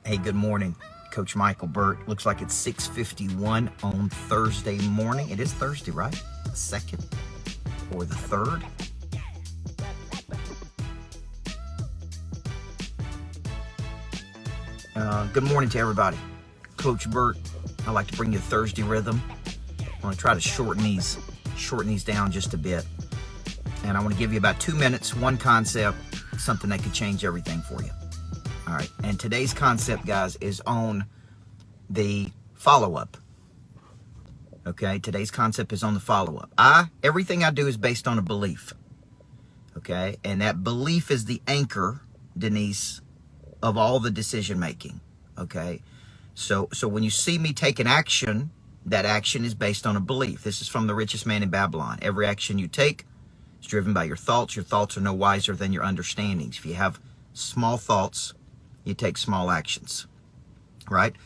Hey, good morning, Coach Micheal Burt. Looks like it's 6:51 on Thursday morning. It is Thursday, right? The second or the third? Good morning to everybody. Coach Burt, I like to bring you a Thursday rhythm. I'm going to try to shorten these down just a bit. And I want to give you about 2 minutes, one concept, something that could change everything for you. All right. And today's concept, guys, is on the follow-up. Okay. Today's concept is on the follow-up. Everything I do is based on a belief. Okay. And that belief is the anchor, Denise, of all the decision making. Okay. So when you see me take an action, that action is based on a belief. This is from The Richest Man in Babylon. Every action you take is driven by your thoughts. Your thoughts are no wiser than your understandings. If you have small thoughts, you take small actions, right?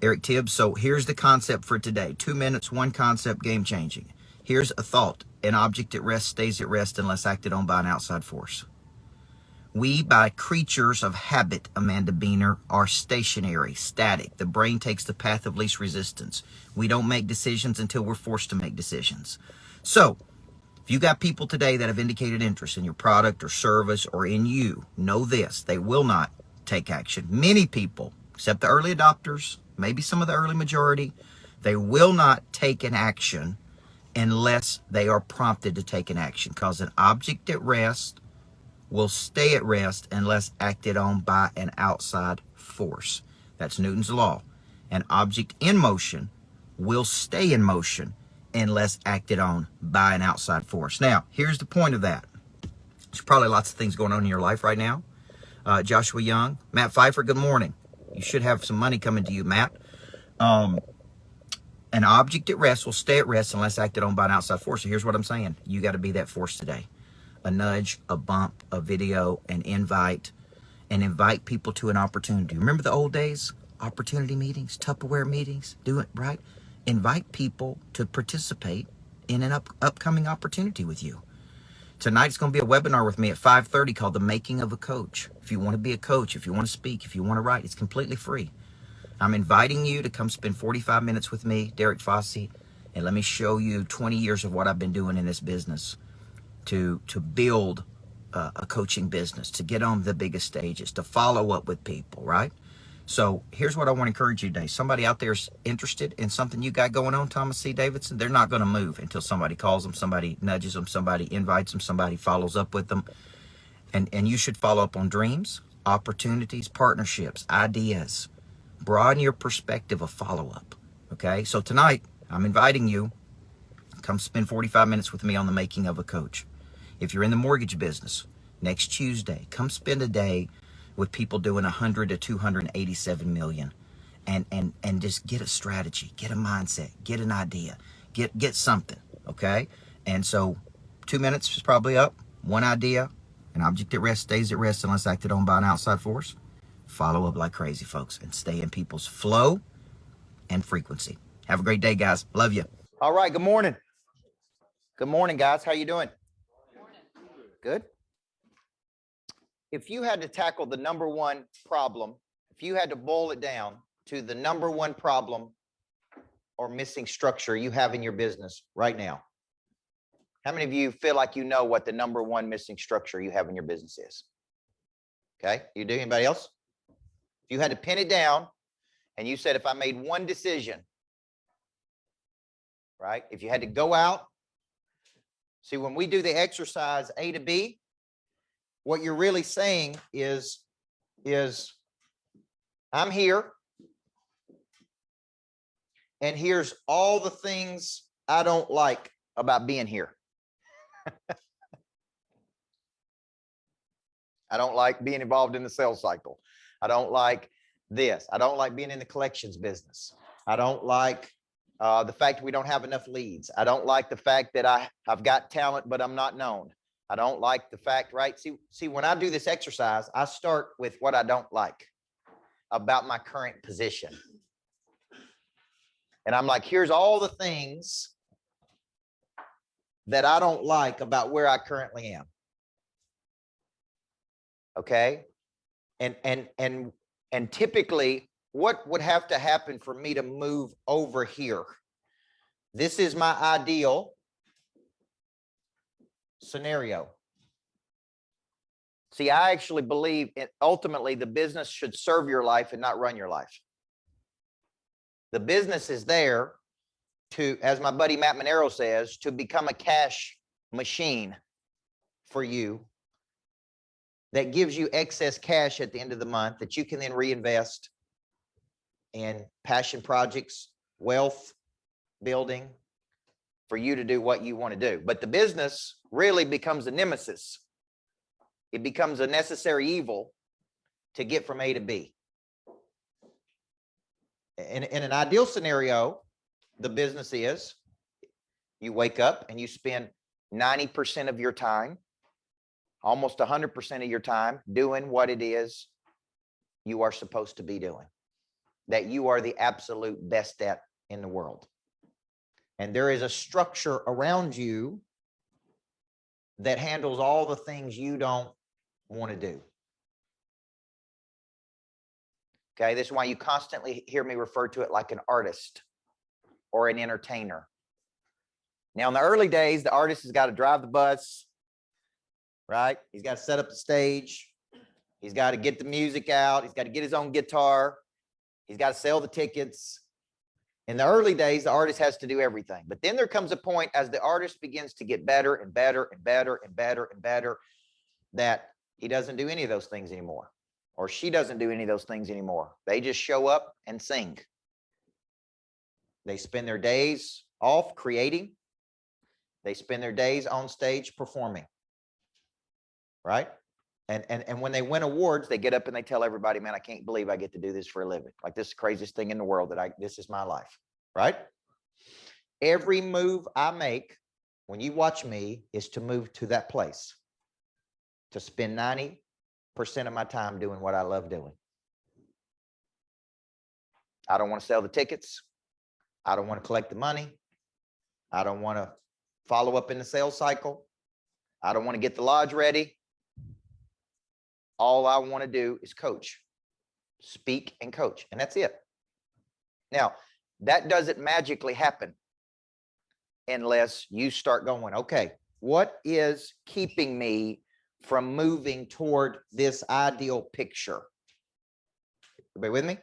Eric Tibbs. So here's the concept for today. 2 minutes, one concept, game changing. Here's a thought. An object at rest stays at rest unless acted on by an outside force. We, by creatures of habit, Amanda Beener, are stationary, static. The brain takes the path of least resistance. We don't make decisions until we're forced to make decisions. So, if you got people today that have indicated interest in your product or service or in you, know this, they will not take action. Many people, except the early adopters, maybe some of the early majority, they will not take an action unless they are prompted to take an action, because an object at rest will stay at rest unless acted on by an outside force. That's Newton's law. An object in motion will stay in motion unless acted on by an outside force. Now, here's the point of that. There's probably lots of things going on in your life right now. Joshua Young, Matt Pfeiffer, good morning. You should have some money coming to you, Matt. An object at rest will stay at rest unless acted on by an outside force. So here's what I'm saying. You got to be that force today. A nudge, a bump, a video, an invite, and invite people to an opportunity. Remember the old days? Opportunity meetings, Tupperware meetings, do it right. Invite people to participate in an upcoming opportunity with you. Tonight's going to be a webinar with me at 5:30 called The Making of a Coach. If you want to be a coach, if you want to speak, if you want to write, it's completely free. I'm inviting you to come spend 45 minutes with me, Derek Fossey, and let me show you 20 years of what I've been doing in this business to build a coaching business, to get on the biggest stages, to follow up with people, right? So here's what I want to encourage you today. Somebody out there is interested in something you got going on, Thomas C. Davidson. They're not going to move until somebody calls them, somebody nudges them, somebody invites them, somebody follows up with them. And you should follow up on dreams, opportunities, partnerships, ideas. Broaden your perspective of follow-up, okay? So tonight, I'm inviting you, come spend 45 minutes with me on The Making of a Coach. If you're in the mortgage business, next Tuesday, come spend a day with people doing 100 to 287 million, and just get a strategy, get a mindset, get an idea, get something, okay? And so 2 minutes is probably up. One idea, an object at rest stays at rest unless acted on by an outside force. Follow up like crazy, folks, and stay in people's flow and frequency. Have a great day, guys. Love you. All right. Good morning. Good morning, guys. How you doing? Good. If you had to tackle the number one problem, if you had to boil it down to the number one problem or missing structure you have in your business right now, how many of you feel like you know what the number one missing structure you have in your business is? Okay. You do? Anybody else? If you had to pin it down and you said, if I made one decision, right? If you had to go out, see, when we do the exercise A to B, what you're really saying is I'm here, and here's all the things I don't like about being here. I don't like being involved in the sales cycle. I don't like this. I don't like being in the collections business. I don't like the fact that we don't have enough leads. I don't like the fact that I've got talent, but I'm not known. I don't like the fact, right? See, when I do this exercise, I start with what I don't like about my current position. And I'm like, here's all the things that I don't like about where I currently am. Okay. And typically what would have to happen for me to move over here? This is my ideal scenario. See, I actually believe ultimately the business should serve your life and not run your life. The business is there to, as my buddy Matt Monero says, to become a cash machine for you that gives you excess cash at the end of the month that you can then reinvest in passion projects, wealth building, for you to do what you want to do. But the business really becomes a nemesis. It becomes a necessary evil to get from A to B. In an ideal scenario, the business is you wake up and you spend 90% of your time, almost 100% of your time, doing what it is you are supposed to be doing, that you are the absolute best at in the world. And there is a structure around you that handles all the things you don't want to do. Okay, this is why you constantly hear me refer to it like an artist or an entertainer. Now, in the early days, the artist has got to drive the bus, right? He's got to set up the stage. He's got to get the music out. He's got to get his own guitar. He's got to sell the tickets. In the early days, the artist has to do everything. But then there comes a point as the artist begins to get better and better and better and better and better that he doesn't do any of those things anymore, or she doesn't do any of those things anymore. They just show up and sing. They spend their days off creating. They spend their days on stage performing, right? And when they win awards, they get up and they tell everybody, man, I can't believe I get to do this for a living. Like, this is the craziest thing in the world, this is my life, right? Every move I make when you watch me is to move to that place, to spend 90% of my time doing what I love doing. I don't want to sell the tickets. I don't want to collect the money. I don't want to follow up in the sales cycle. I don't want to get the lodge ready. All I want to do is coach, speak and coach, and that's it. Now, that doesn't magically happen unless you start going, okay, what is keeping me from moving toward this ideal picture? Everybody with me?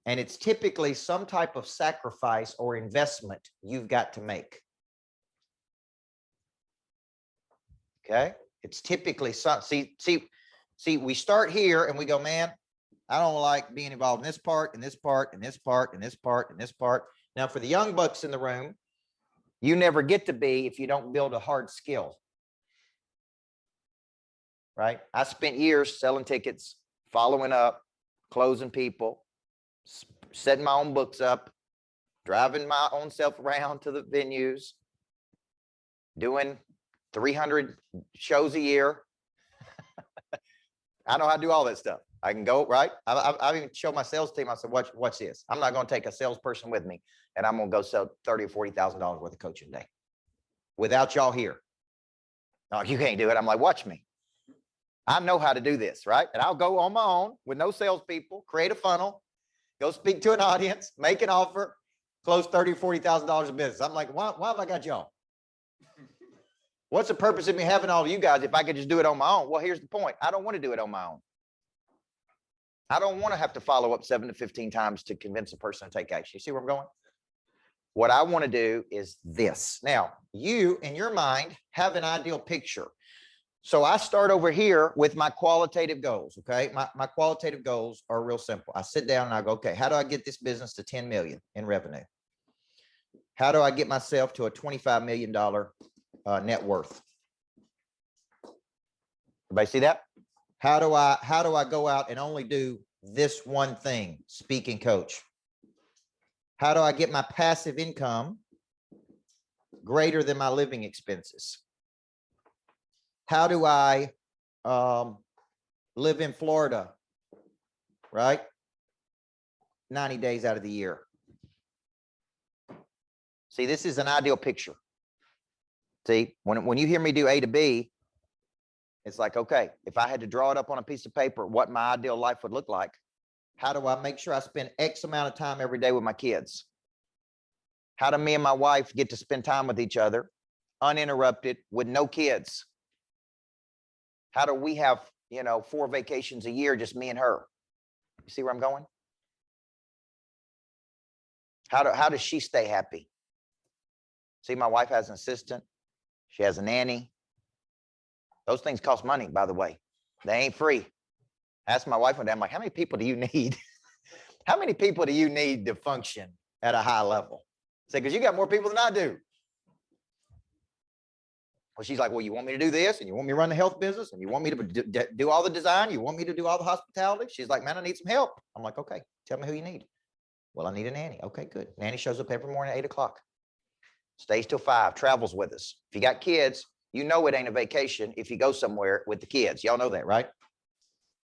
And it's typically some type of sacrifice or investment you've got to make. Okay? It's typically some, see, we start here and we go, man, I don't like being involved in this part, and this part, and this part, and this part, and this part. Now, for the young bucks in the room, you never get to be if you don't build a hard skill. Right? I spent years selling tickets, following up, closing people, setting my own books up, driving my own self around to the venues, doing 300 shows a year. I know how to do all that stuff. I can go, right? I've even showed my sales team. I said, watch this. I'm not going to take a salesperson with me, and I'm going to go sell $30,000 or $40,000 worth of coaching a day without y'all here. No, you can't do it. I'm like, watch me. I know how to do this, right? And I'll go on my own with no salespeople, create a funnel, go speak to an audience, make an offer, close $30,000 or $40,000 of business. I'm like, why have I got y'all? What's the purpose of me having all of you guys if I could just do it on my own? Well, here's the point. I don't want to do it on my own. I don't want to have to follow up 7 to 15 times to convince a person to take action. You see where I'm going? What I want to do is this. Now, you, in your mind, have an ideal picture. So I start over here with my qualitative goals, okay? My qualitative goals are real simple. I sit down and I go, okay, how do I get this business to 10 million in revenue? How do I get myself to a $25 million net worth? Everybody see that? How do I go out and only do this one thing, speak and coach? How do I get my passive income greater than my living expenses? How do I live in Florida, right? 90 days out of the year. See, this is an ideal picture. See, when you hear me do A to B, it's like, okay, if I had to draw it up on a piece of paper, what my ideal life would look like, How do I make sure I spend X amount of time every day with my kids? How do me and my wife get to spend time with each other uninterrupted with no kids? How do we have, 4 vacations a year, just me and her? You see where I'm going? How does she stay happy? See, my wife has an assistant. She has a nanny. Those things cost money, by the way. They ain't free. I asked my wife one day, I'm like, how many people do you need? How many people do you need to function at a high level? I said, because you got more people than I do. Well, she's like, well, you want me to do this, and you want me to run the health business, and you want me to do all the design, you want me to do all the hospitality? She's like, man, I need some help. I'm like, okay, tell me who you need. Well, I need a nanny. Okay, good. Nanny shows up every morning at 8 o'clock. Stays till 5, travels with us. If you got kids, you know it ain't a vacation if you go somewhere with the kids. Y'all know that, right?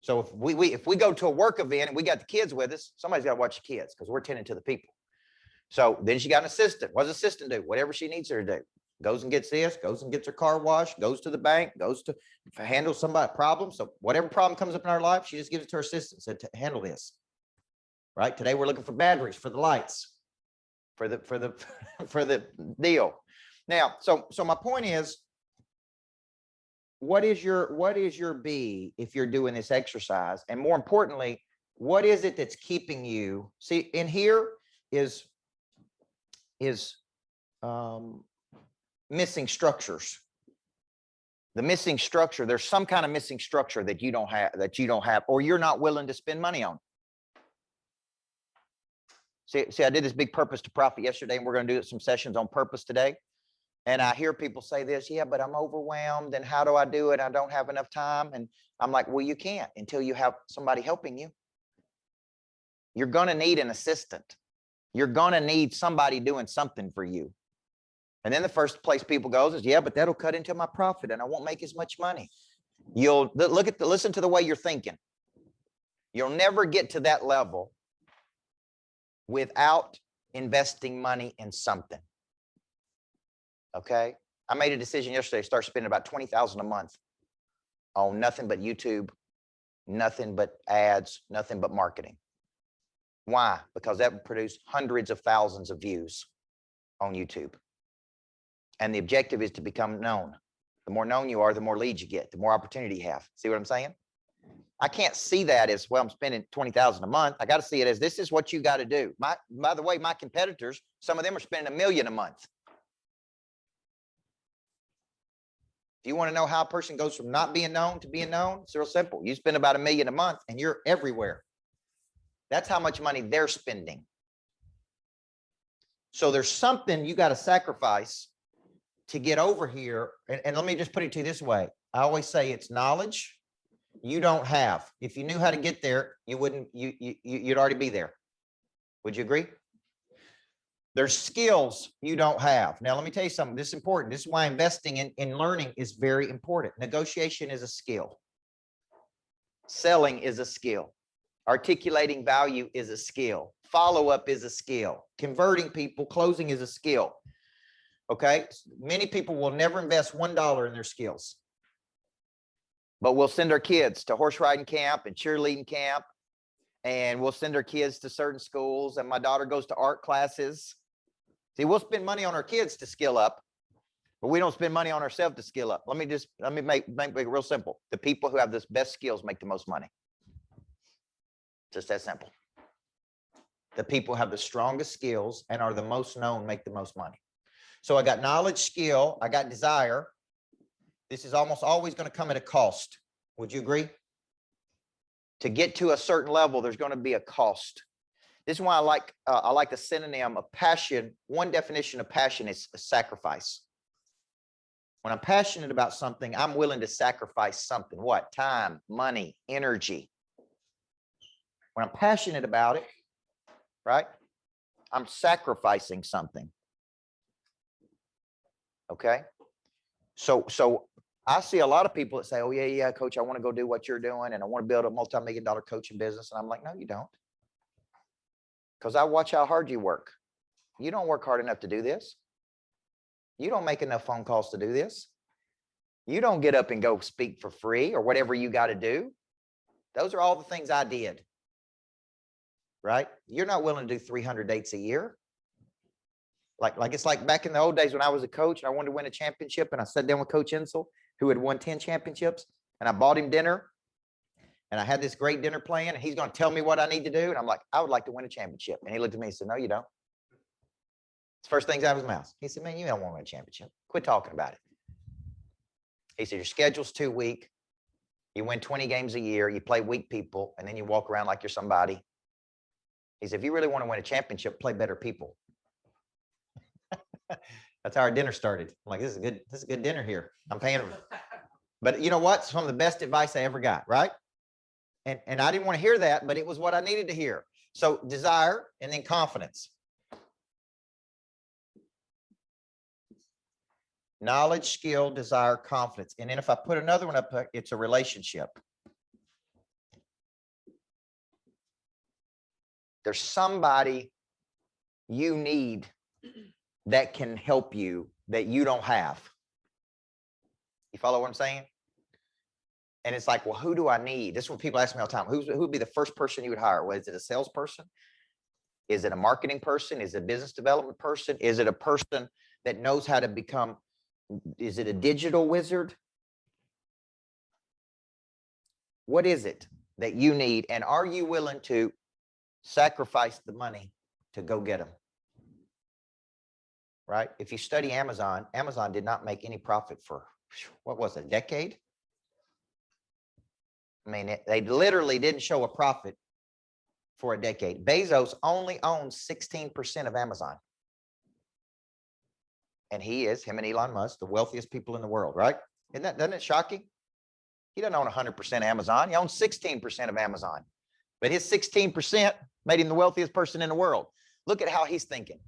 So if we go to a work event and we got the kids with us, somebody's got to watch the kids because we're tending to the people. So then she got an assistant. What does the assistant do? Whatever she needs her to do. Goes and gets this, goes and gets her car washed, goes to the bank, goes to handle somebody's problem. So whatever problem comes up in our life, she just gives it to her assistant, said to handle this. Right? Today we're looking for batteries for the lights, for the deal. Now, so my point is, what is your B if you're doing this exercise? And more importantly, what is it that's keeping you? See, in here is missing structures. The missing structure, there's some kind of missing structure that you don't have, or you're not willing to spend money on. See, I did this big purpose to profit yesterday, and we're going to do some sessions on purpose today. And I hear people say this, yeah, but I'm overwhelmed, and how do I do it? I don't have enough time. And I'm like, well, you can't until you have somebody helping you. You're going to need an assistant. You're going to need somebody doing something for you. And then the first place people goes is, yeah, but that'll cut into my profit and I won't make as much money. Listen to the way you're thinking. You'll never get to that level without investing money in something. Okay. I made a decision yesterday to start spending about $20,000 a month on nothing but YouTube, nothing but ads, nothing but marketing. Why? Because that would produce hundreds of thousands of views on YouTube. And the objective is to become known. The more known you are, the more leads you get, the more opportunity you have. See what I'm saying? I can't see that as, well, I'm spending $20,000 a month. I got to see it as, this is what you got to do. By the way, my competitors, some of them are spending $1 million a month. If you want to know how a person goes from not being known to being known, it's real simple. You spend about $1 million a month and you're everywhere. That's how much money they're spending. So there's something you got to sacrifice to get over here. And let me just put it to you this way. I always say it's knowledge you don't have. If you knew how to get there, you'd already be there. Would you agree? There's skills you don't have. Now, let me tell you something. This is important. This is why investing in learning is very important. Negotiation is a skill. Selling is a skill. Articulating value is a skill. Follow-up is a skill. Converting people, closing is a skill. Okay? Many people will never invest $1 in their skills. But we'll send our kids to horse riding camp and cheerleading camp. And we'll send our kids to certain schools. And my daughter goes to art classes. See, we'll spend money on our kids to skill up, but we don't spend money on ourselves to skill up. Let me make it real simple. The people who have the best skills make the most money. Just that simple. The people who have the strongest skills and are the most known make the most money. So I got knowledge, skill, I got desire. This is almost always going to come at a cost. Would you agree? To get to a certain level, there's going to be a cost. This is why I like the synonym of passion. One definition of passion is a sacrifice. When I'm passionate about something, I'm willing to sacrifice something. What? Time, money, energy. When I'm passionate about it, right? I'm sacrificing something. Okay? So I see a lot of people that say, oh, yeah, coach, I want to go do what you're doing and I want to build a multi-million-dollar coaching business. And I'm like, no, you don't. Because I watch how hard you work. You don't work hard enough to do this. You don't make enough phone calls to do this. You don't get up and go speak for free or whatever you got to do. Those are all the things I did. right? You're not willing to do 300 dates a year. Like it's like back in the old days when I was a coach and I wanted to win a championship, and I sat down with Coach Insel, who had won 10 championships, and I bought him dinner, and I had this great dinner plan, and he's going to tell me what I need to do. And I'm like, I would like to win a championship. And he looked at me and said, no, you don't. It's first things out of his mouth. He said, man, you don't want to win a championship. Quit talking about it. He said, your schedule's too weak. You win 20 games a year. You play weak people, and then you walk around like you're somebody. He said, if you really want to win a championship, play better people. That's how our dinner started. I'm like, this is a good dinner here. I'm paying him. But you know what? It's some of the best advice I ever got, right? And I didn't want to hear that, but it was what I needed to hear. So desire and then confidence. Knowledge, skill, desire, confidence. And then if I put another one up, it's a relationship. There's somebody you need that can help you that you don't have. You follow what I'm saying? And it's like, well, who do I need? This is what people ask me all the time. Who would be the first person you would hire? Well, is it a salesperson? Is it a marketing person? Is it a business development person? Is it a person that knows how to become, is it a digital wizard? What is it that you need? And are you willing to sacrifice the money to go get them? Right? If you study Amazon, Amazon did not make any profit for, what was it, a decade? I mean, they literally didn't show a profit for a decade. Bezos only owns 16% of Amazon. And him and Elon Musk, the wealthiest people in the world, right? Doesn't it shocking? He doesn't own 100% Amazon. He owns 16% of Amazon. But his 16% made him the wealthiest person in the world. Look at how he's thinking.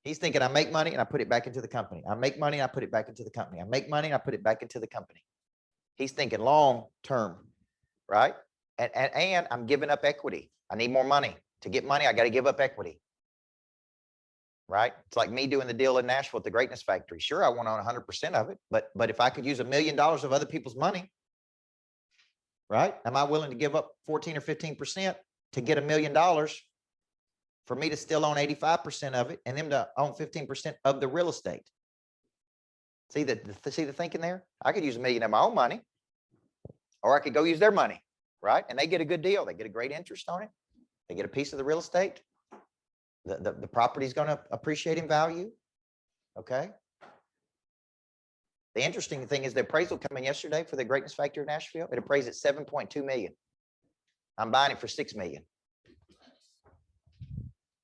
He's thinking, I make money and I put it back into the company. I make money and I put it back into the company. I make money and I put it back into the company. He's thinking long term, right? And I'm giving up equity. I need more money. To get money, I got to give up equity. Right? It's like me doing the deal in Nashville at the Greatness Factory. Sure, I want to own 100% of it, but if I could use $1 million of other people's money, right? Am I willing to give up 14 or 15% to get $1 million for me to still own 85% of it and them to own 15% of the real estate? See the thinking there? I could use $1 million of my own money, or I could go use their money, right? And they get a good deal. They get a great interest on it. They get a piece of the real estate. The property is going to appreciate in value. Okay. The interesting thing is the appraisal came in yesterday for the Greatness Factory of Nashville. It appraised at $7.2 million. I'm buying it for $6 million.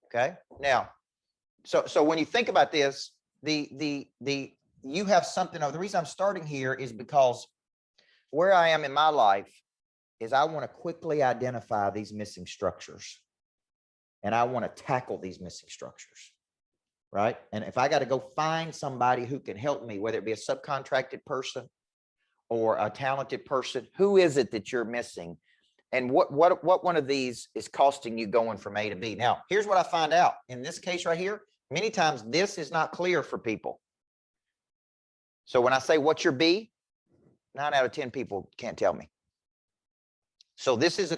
Okay. Now, so when you think about this, you have something. The reason I'm starting here is because where I am in my life is I want to quickly identify these missing structures. And I want to tackle these missing structures, right? And if I got to go find somebody who can help me, whether it be a subcontracted person or a talented person, who is it that you're missing? And what one of these is costing you going from A to B? Now, here's what I find out. In this case right here, many times this is not clear for people. So when I say, what's your B? 9 out of 10 people can't tell me. So this is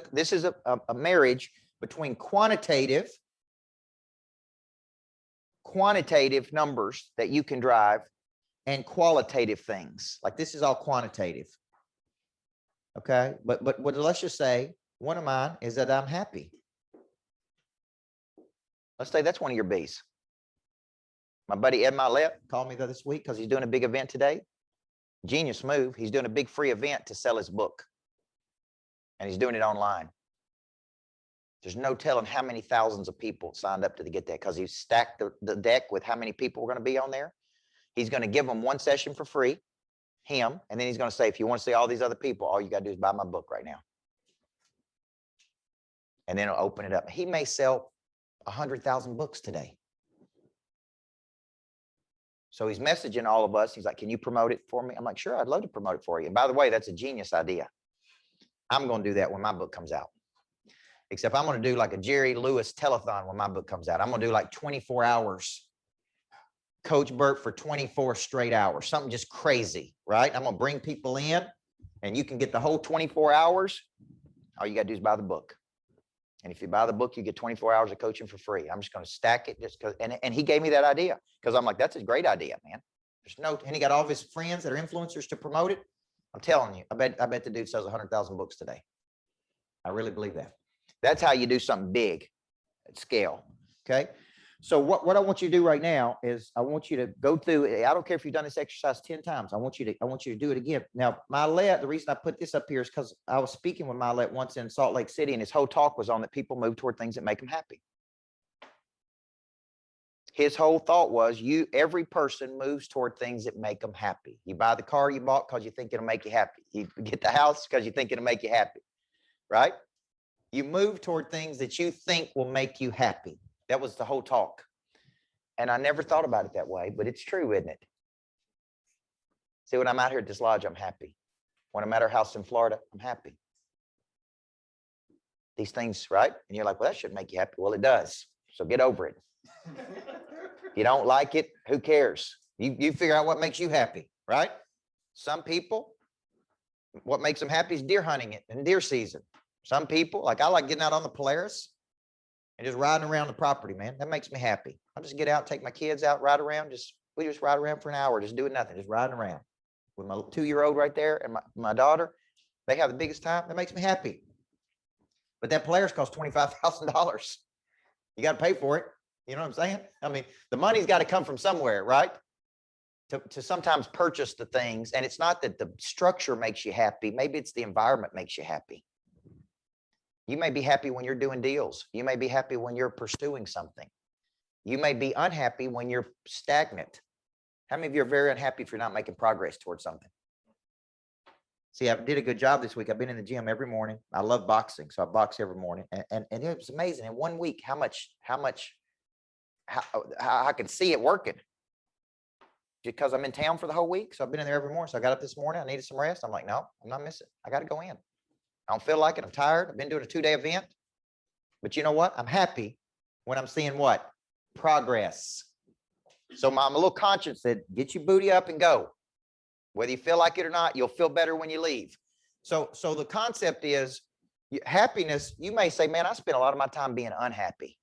a marriage between quantitative numbers that you can drive and qualitative things. Like this is all quantitative. Okay. But let's just say one of mine is that I'm happy. Let's say that's one of your B's. My buddy Ed Milet called me this week because he's doing a big event today. Genius move. He's doing a big free event to sell his book. And he's doing it online. There's no telling how many thousands of people signed up to get that because he's stacked the deck with how many people are going to be on there. He's going to give them one session for free, and then he's going to say, if you want to see all these other people, all you got to do is buy my book right now. And then he'll open it up. He may sell 100,000 books today. So he's messaging all of us. He's like, can you promote it for me? I'm like, sure, I'd love to promote it for you. And by the way, that's a genius idea. I'm going to do that when my book comes out. Except I'm going to do like a Jerry Lewis telethon when my book comes out. I'm going to do like 24 hours. Coach Burt for 24 straight hours. Something just crazy, right? I'm going to bring people in and you can get the whole 24 hours. All you got to do is buy the book. And if you buy the book, you get 24 hours of coaching for free. I'm just going to stack it just because. And he gave me that idea because I'm like, that's a great idea, man. There's no, and he got all of his friends that are influencers to promote it. I'm telling you, I bet the dude sells 100,000 books today. I really believe that. That's how you do something big at scale. Okay. So what I want you to do right now is I want you to go through. I don't care if you've done this exercise 10 times. I want you to do it again. Now, Micheal, the reason I put this up here is because I was speaking with Micheal once in Salt Lake City, and his whole talk was on that people move toward things that make them happy. His whole thought was every person moves toward things that make them happy. You buy the car you bought because you think it'll make you happy. You get the house because you think it'll make you happy, right? You move toward things that you think will make you happy. That was the whole talk. And I never thought about it that way, but it's true, isn't it? See, when I'm out here at this lodge, I'm happy. When I'm at our house in Florida, I'm happy. These things, right? And you're like, well, that shouldn't make you happy. Well, it does. So get over it. If you don't like it, who cares? You figure out what makes you happy, right? Some people, what makes them happy is deer hunting in deer season. Some people, like I like getting out on the Polaris and just riding around the property, man. That makes me happy. I'll just get out, take my kids out, ride around. We just ride around for an hour, just doing nothing, just riding around with my 2-year-old right there and my daughter. They have the biggest time. That makes me happy. But that Polaris costs $25,000. You got to pay for it. You know what I'm saying? I mean, the money's got to come from somewhere, right? To sometimes purchase the things. And it's not that the structure makes you happy. Maybe it's the environment makes you happy. You may be happy when you're doing deals. You may be happy when you're pursuing something. You may be unhappy when you're stagnant. How many of you are very unhappy if you're not making progress towards something? See, I did a good job this week. I've been in the gym every morning. I love boxing, so I box every morning. And it was amazing. In 1 week, how I can see it working. Because I'm in town for the whole week. So I've been in there every morning. So I got up this morning. I needed some rest. I'm like, no, I'm not missing. I got to go in. I don't feel like it. I'm tired. I've been doing a 2-day event. But you know what? I'm happy when I'm seeing what? Progress. So I'm a little conscious that get your booty up and go. Whether you feel like it or not, you'll feel better when you leave. So the concept is happiness. You may say, man, I spend a lot of my time being unhappy.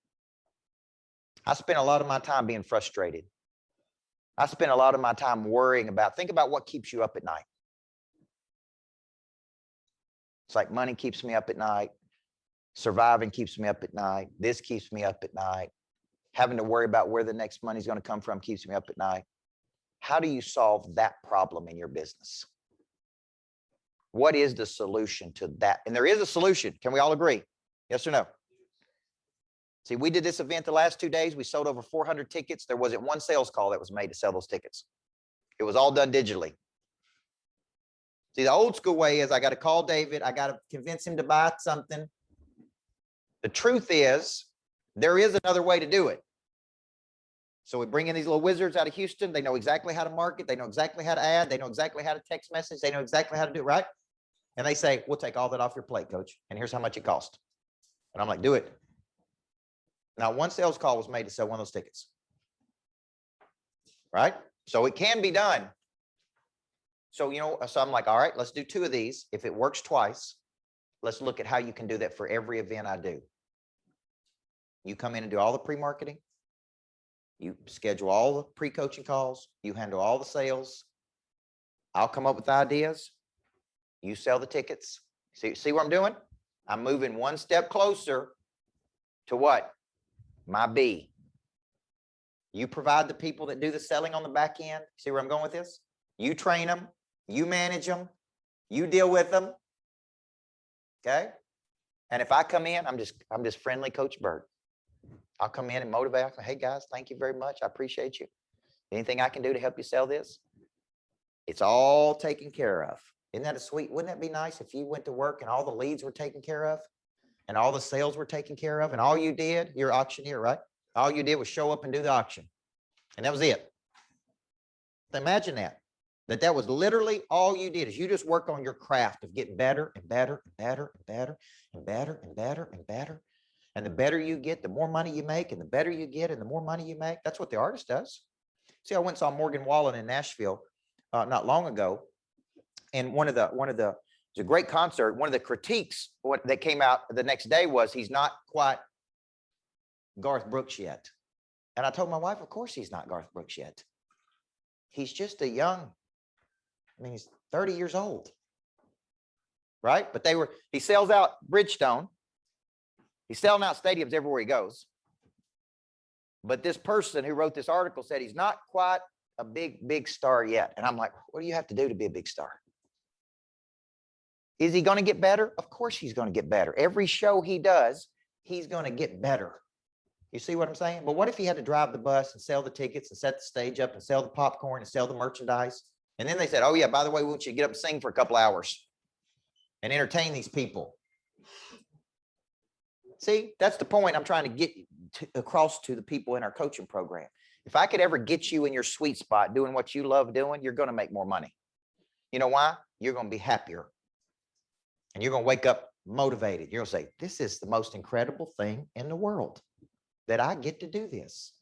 I spend a lot of my time being frustrated. I spend a lot of my time worrying about, think about what keeps you up at night. It's like money keeps me up at night. Surviving keeps me up at night. This keeps me up at night. Having to worry about where the next money is going to come from keeps me up at night. How do you solve that problem in your business? What is the solution to that? And there is a solution. Can we all agree? Yes or no? See, we did this event the last 2 days. We sold over 400 tickets. There wasn't one sales call that was made to sell those tickets. It was all done digitally. See, the old school way is I got to call David. I got to convince him to buy something. The truth is there is another way to do it. So we bring in these little wizards out of Houston. They know exactly how to market. They know exactly how to add. They know exactly how to text message. They know exactly how to do it, right? And they say, we'll take all that off your plate, coach. And here's how much it costs. And I'm like, do it. Now, one sales call was made to sell one of those tickets. Right? So it can be done. So, so I'm like, all right, let's do 2 of these. If it works twice, let's look at how you can do that for every event I do. You come in and do all the pre-marketing. You schedule all the pre-coaching calls. You handle all the sales. I'll come up with ideas. You sell the tickets. See what I'm doing? I'm moving one step closer to what? My B. You provide the people that do the selling on the back end. See where I'm going with this? You train them. You manage them. You deal with them. Okay? And if I come in, I'm just friendly Coach Burt. I'll come in and motivate. I'll say, hey guys, thank you very much. I appreciate you. Anything I can do to help you sell this? It's all taken care of. Isn't that a sweet? Wouldn't that be nice if you went to work and all the leads were taken care of and all the sales were taken care of and all you did, you're an auctioneer, right? All you did was show up and do the auction. And that was it. Imagine that was literally all you did is you just work on your craft of getting better and better and better and better and better and better and better. And the better you get, the more money you make, and the better you get, and the more money you make. That's what the artist does. See, I went and saw Morgan Wallen in Nashville not long ago, and one of the It's a great concert. One of the critiques that came out the next day was he's not quite Garth Brooks yet. And I told my wife, of course he's not Garth Brooks yet. He's just he's 30 years old. Right? But he sells out Bridgestone. He's selling out stadiums everywhere he goes. But this person who wrote this article said he's not quite a big star yet. And I'm like, what do you have to do to be a big star? Is he going to get better? Of course he's going to get better. Every show he does, he's going to get better. You see what I'm saying? But what if he had to drive the bus and sell the tickets and set the stage up and sell the popcorn and sell the merchandise? And then they said, oh yeah, by the way, we want you to get up and sing for a couple hours and entertain these people. See, that's the point I'm trying to get across to the people in our coaching program. If I could ever get you in your sweet spot doing what you love doing, you're going to make more money. You know why? You're going to be happier. And you're going to wake up motivated. You're going to say, this is the most incredible thing in the world that I get to do this.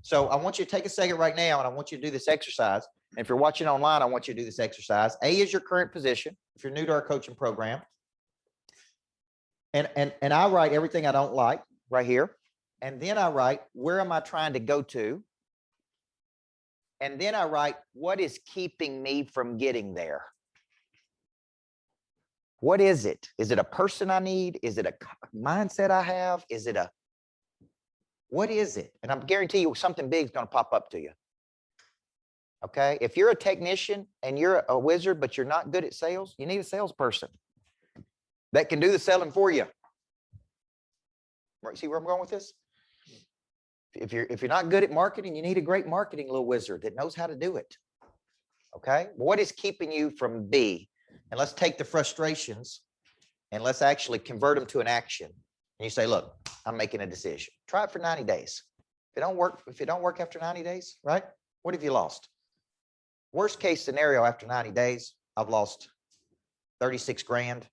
So I want you to take a second right now, and I want you to do this exercise. And if you're watching online, I want you to do this exercise. A is your current position. If you're new to our coaching program. And I write everything I don't like right here. And then I write, where am I trying to go to? And then I write, what is keeping me from getting there? What is it? Is it a person I need? Is it a mindset I have? What is it? And I'm guarantee you something big is going to pop up to you. Okay. If you're a technician and you're a wizard, but you're not good at sales, you need a salesperson that can do the selling for you. Right? See where I'm going with this? If you're not good at marketing, you need a great marketing little wizard that knows how to do it. Okay. What is keeping you from B? And let's take the frustrations and let's actually convert them to an action. And you say, look, I'm making a decision. Try it for 90 days. If it don't work after 90 days, right? What have you lost? Worst case scenario, after 90 days, I've lost 36 grand,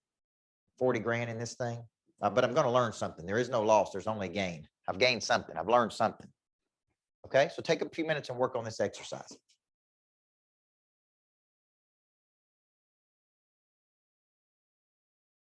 40 grand in this thing. But I'm going to learn something. There is no loss. There's only gain. I've gained something. I've learned something. Okay. So take a few minutes and work on this exercise.